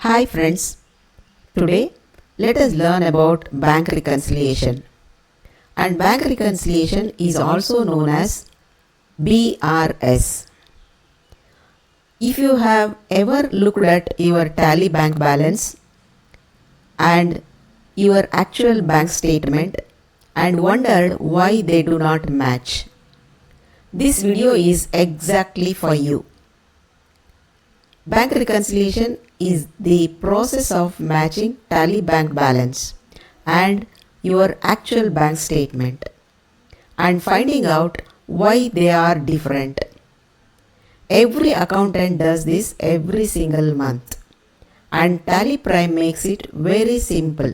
Hi friends, today let us learn about bank reconciliation. And bank reconciliation is also known as BRS. If you have ever looked at your tally bank balance and your actual bank statement and wondered why they do not match, this video is exactly for you. Bank reconciliation is the process of matching tally bank balance and your actual bank statement and finding out why they are different. Every accountant does this every single month and Tally Prime makes it very simple.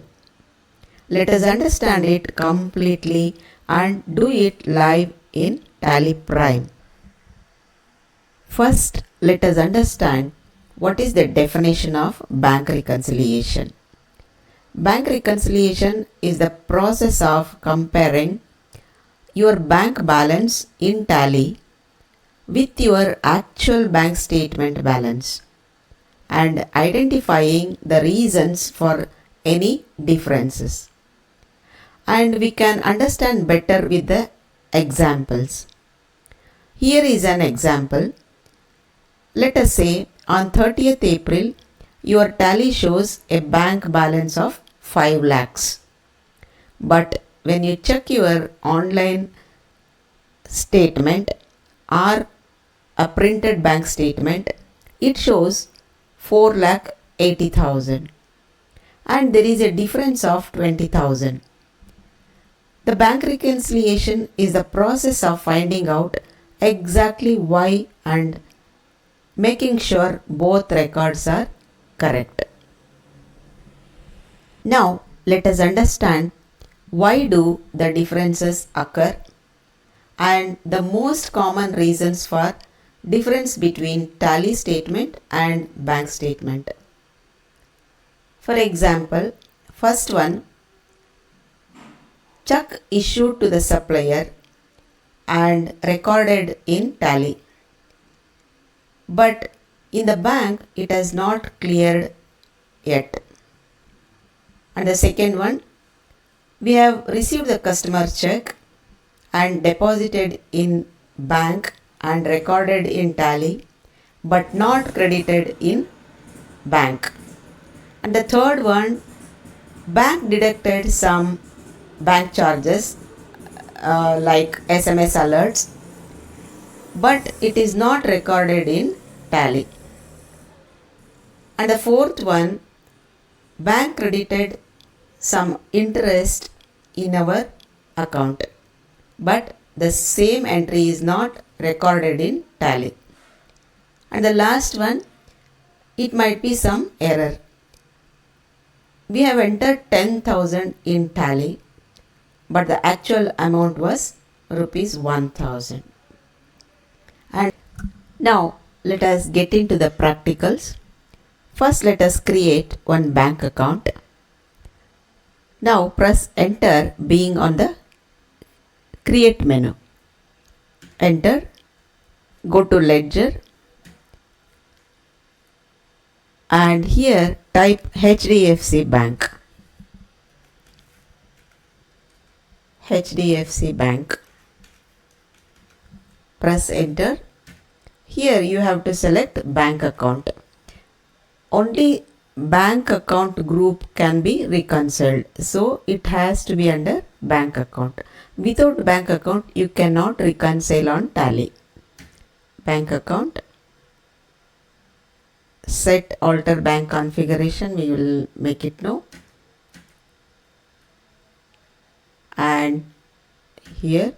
Let us understand it completely and do it live in Tally Prime. First, let us understand what is the definition of bank reconciliation. Bank reconciliation is the process of comparing your bank balance in Tally with your actual bank statement balance and identifying the reasons for any differences. And we can understand better with the examples. Here is an example. Let us say on 30th April, your tally shows a bank balance of 5 lakhs. But when you check your online statement or a printed bank statement, it shows 4 lakh 80,000 and there is a difference of 20,000. The bank reconciliation is the process of finding out exactly why and making sure both records are correct. Now let us understand why do the differences occur and the most common reasons for difference between tally statement and bank statement. For example, first one, check issued to the supplier and recorded in tally. But in the bank it has not cleared yet. And the second one, we have received the customer check and deposited in bank and recorded in tally but not credited in bank. And the third one, bank deducted some bank charges like SMS alerts, but it is not recorded in tally. And the fourth one, bank credited some interest in our account, but the same entry is not recorded in tally. And the last one, it might be some error. We have entered 10,000 in tally, but the actual amount was rupees 1,000. And now let us get into the practicals. First let us create one bank account. Now press enter being on the create menu. Enter, go to ledger and here type HDFC Bank. HDFC Bank. Press enter. Here you have to select bank account. Only bank account group can be reconciled, so it has to be under bank account. Without bank account you cannot reconcile on tally. Bank account. Set alter bank configuration, we will make it no. And here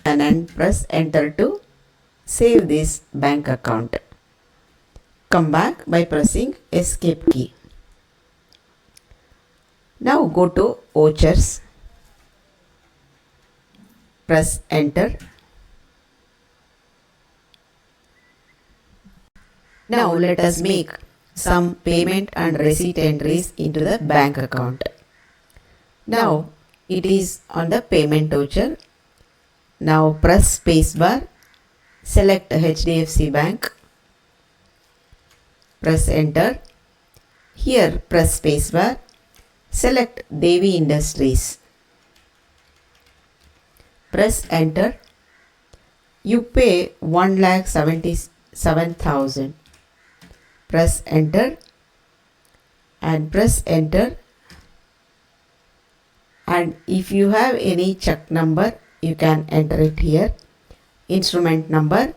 and then press enter to save this bank account. Come back by pressing escape key. Now go to vouchers. Press enter. Now let us make some payment and receipt entries into the bank account. Now it is on the payment voucher. Now press spacebar, select HDFC Bank press enter. Here press spacebar. Select Devi Industries. Press enter. You pay 1,77,000. Press enter and press enter. And if you have any check number, you can enter it here. Instrument number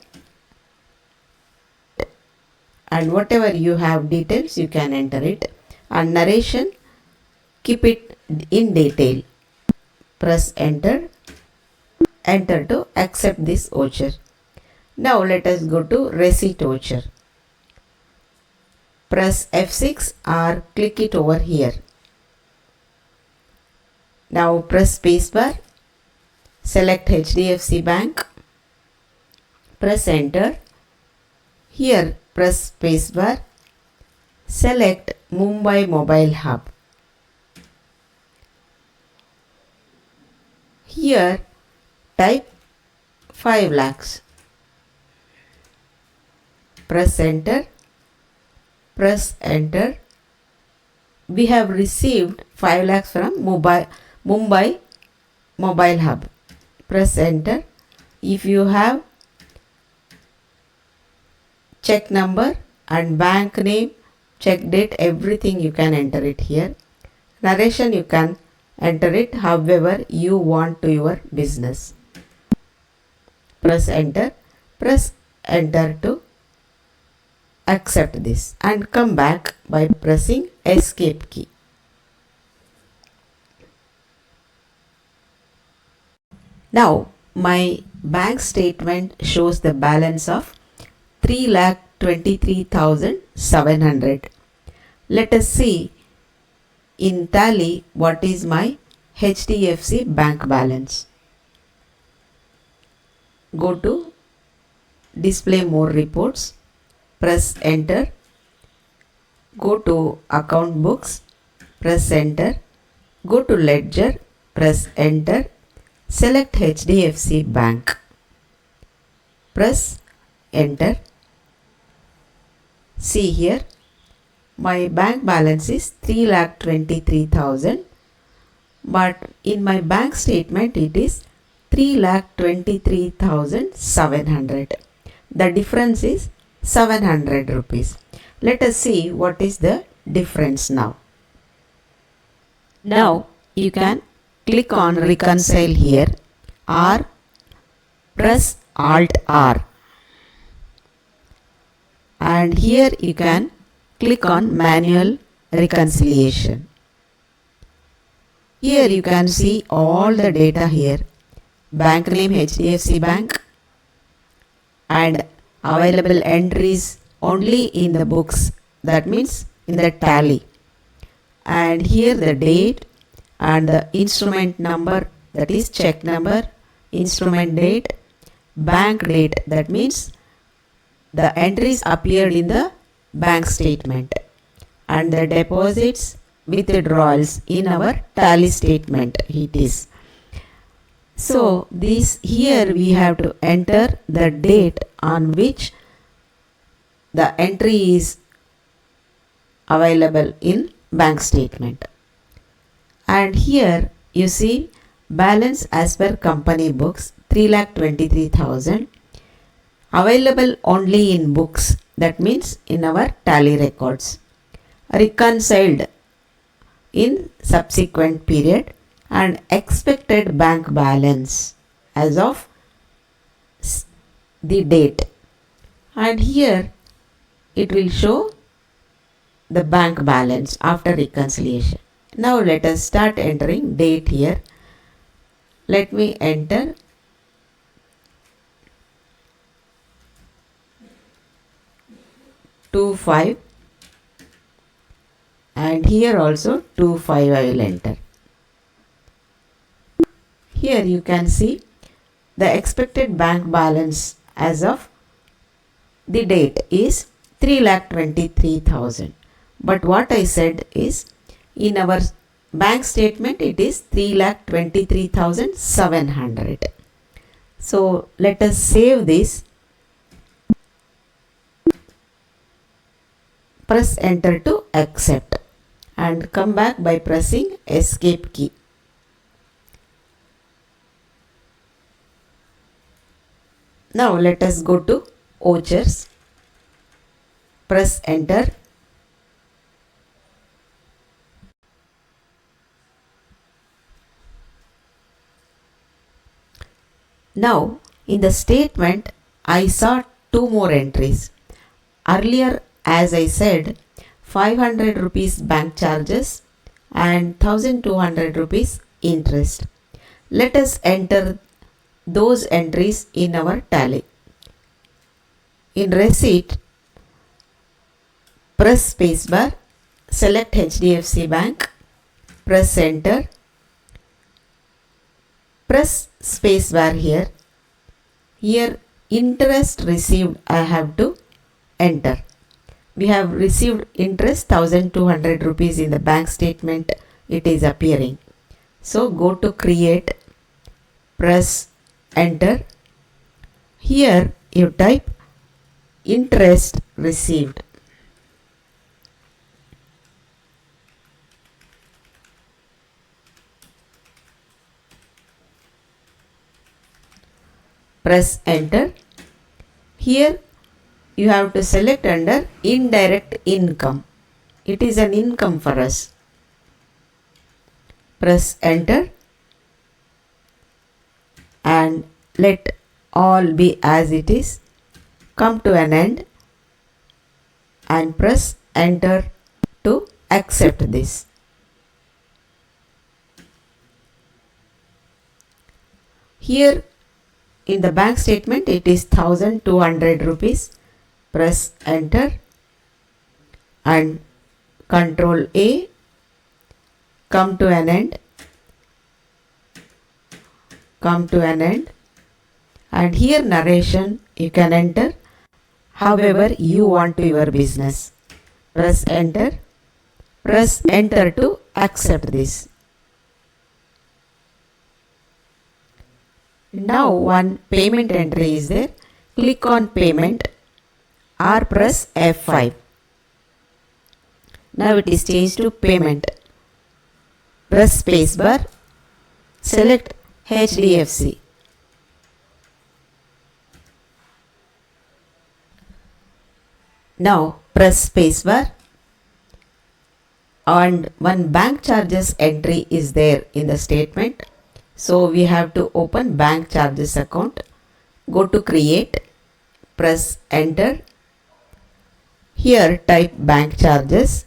and whatever you have details, you can enter it. And narration, keep it in detail. Press enter. Enter to accept this voucher. Now let us go to receipt voucher. Press F6 or click it over here. Now press spacebar. Select HDFC Bank. Press enter. Here press spacebar. Select Mumbai Mobile Hub. Here type 5 lakhs. Press enter. Press enter. We have received 5 lakhs from Mumbai Mobile Hub. Press enter. If you have check number and bank name, check date, everything you can enter it here. Narration, you can enter it however you want to your business. Press enter. Press enter to accept this and come back by pressing escape key. Now my bank statement shows the balance of 3,23,700. Let us see in tally what is my HDFC bank balance. Go to display more reports. Press enter. Go to account books. Press enter. Go to ledger. Press enter. Select HDFC Bank. Press enter. See here, my bank balance is 3,23,000, but in my bank statement it is 3,23,700. The difference is 700 rupees. Let us see what is the difference now. Now you can click on reconcile here or press Alt R. And here you can click on manual reconciliation. Here you can see all the data here. Bank name HDFC Bank and available entries only in the books, that means in the tally. And here the date and the instrument number, that is check number, instrument date, bank date, that means the entries appeared in the bank statement, and the deposits, withdrawals in our tally statement it is. So this here we have to enter the date on which the entry is available in bank statement. And here you see balance as per company books 3,23,000, available only in books, that means in our tally records, reconciled in subsequent period, and expected bank balance as of the date. And here it will show the bank balance after reconciliation. Now let us start entering date here. Let me enter 2/5 and here also 2/5 I will enter. Here you can see the expected bank balance as of the date is 3,23,000. But what I said is in our bank statement it is 3,23,700. So let us save this. Press enter to accept and come back by pressing escape key. Now let us go to vouchers. Press enter. Now in the statement I saw two more entries. Earlier, as I said, 500 rupees bank charges and 1200 rupees interest. Let us enter those entries in our tally. In receipt, press spacebar, select HDFC Bank, press enter, press spacebar here. Here interest received I have to enter. We have received interest 1200 rupees in the bank statement. It is appearing. So go to create, press enter. Here you type interest received. Press enter. Here you have to select under indirect income. It is an income for us. Press enter and let all be as it is. Come to an end and press enter to accept this. Here in the bank statement it is 1200 rupees. Press enter and Control A, come to an end, and here narration you can enter however you want to your business. Press enter to accept this. Now one payment entry is there. Click on payment or press F5. Now it is changed to payment. Press spacebar, select HDFC. Now press spacebar and one bank charges entry is there in the statement. So we have to open bank charges account. Go to create, press enter. Here type bank charges.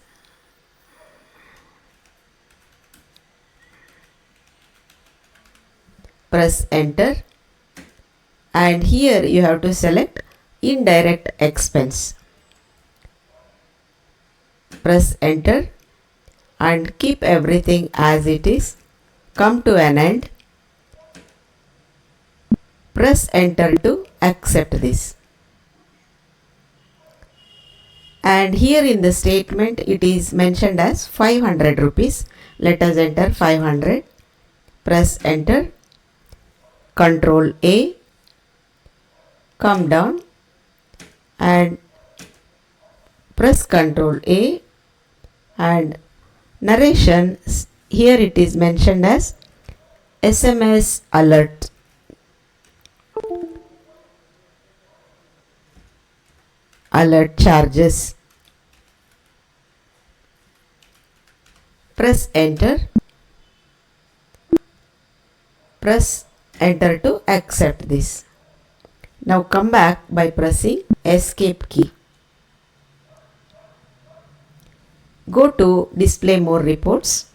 Press enter and here you have to select indirect expense. Press enter and keep everything as it is. Come to an end. Press enter to accept this. And here in the statement it is mentioned as 500 rupees. Let us enter 500. Press enter. Control A. Come down and press Control A and narration. Here it is mentioned as SMS alert. Alert charges. Press enter. Press enter to accept this. Now come back by pressing escape key. Go to display more reports.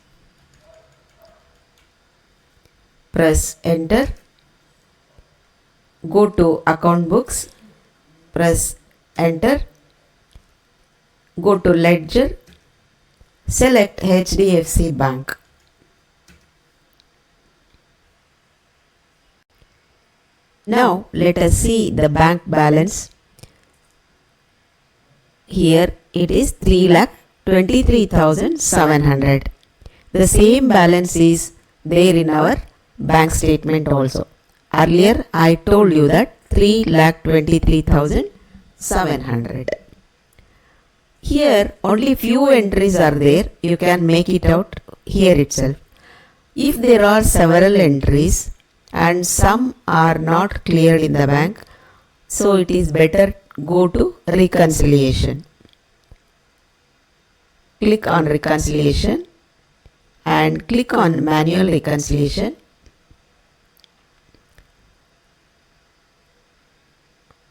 Press enter. Go to account books. Press enter. Go to ledger. Select HDFC Bank. Now let us see the bank balance. Here it is 3,23,700. The same balance is there in our bank statement also. Earlier I told you that 3,23,700. Here only few entries are there. You can make it out here itself. If there are several entries and some are not cleared in the bank, so it is better go to reconciliation. Click on reconciliation and click on manual reconciliation.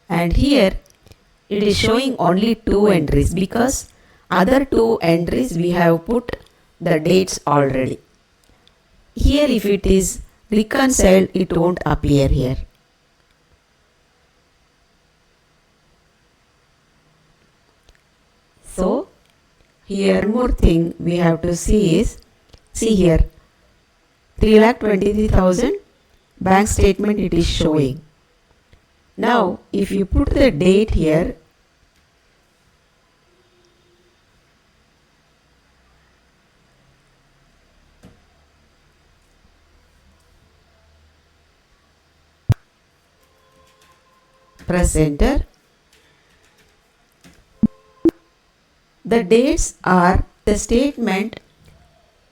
And here it is showing only 2 entries because other 2 entries we have put the dates already. Here if it is reconciled, it won't appear here. So here one more thing we have to see is, see here 3,23,000 bank statement it is showing. Now if you put the date here, press enter. The dates are the statement,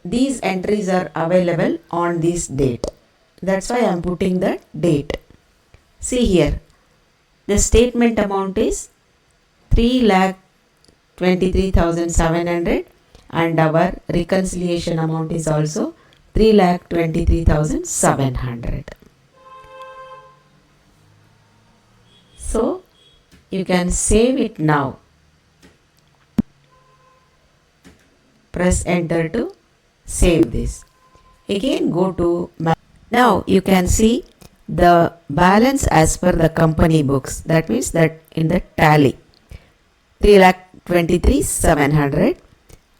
these entries are available on this date. That's why I am putting the date. See here, the statement amount is 3,23,700 and our reconciliation amount is also 3,23,700. So you can save it now. Press enter to save this. Again go to now you can see the balance as per the company books. That means that in the tally 3,23,700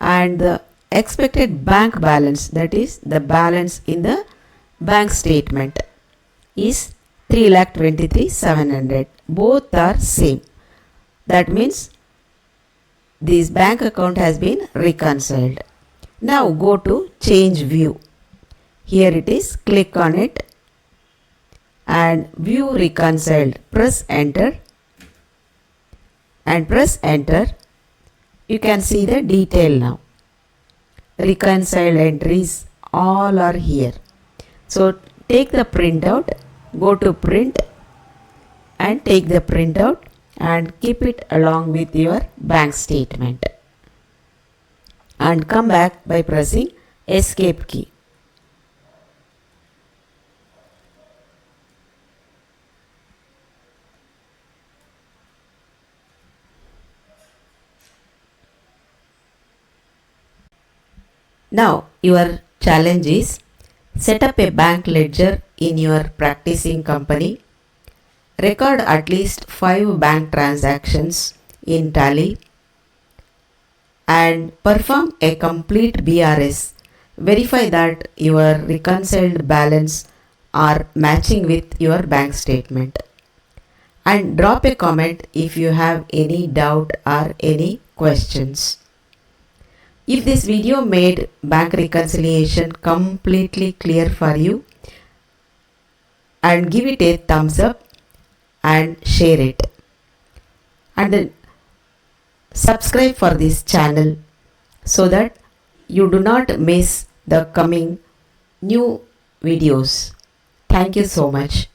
and the expected bank balance, that is the balance in the bank statement, is 3,23,700. Both are same. That means this bank account has been reconciled. Now go to change view. Here it is, click on it and view reconciled. Press enter and press enter. You can see the detail now. Reconciled entries all are here. So take the printout, go to print and take the printout and keep it along with your bank statement and come back by pressing escape key. Now your challenge is set up a bank ledger in your practicing company. Record at least 5 bank transactions in tally and perform a complete BRS. Verify that your reconciled balance are matching with your bank statement. And drop a comment if you have any doubt or any questions. If this video made bank reconciliation completely clear for you, and give it a thumbs up and share it. And then subscribe for this channel so that you do not miss the coming new videos. Thank you so much.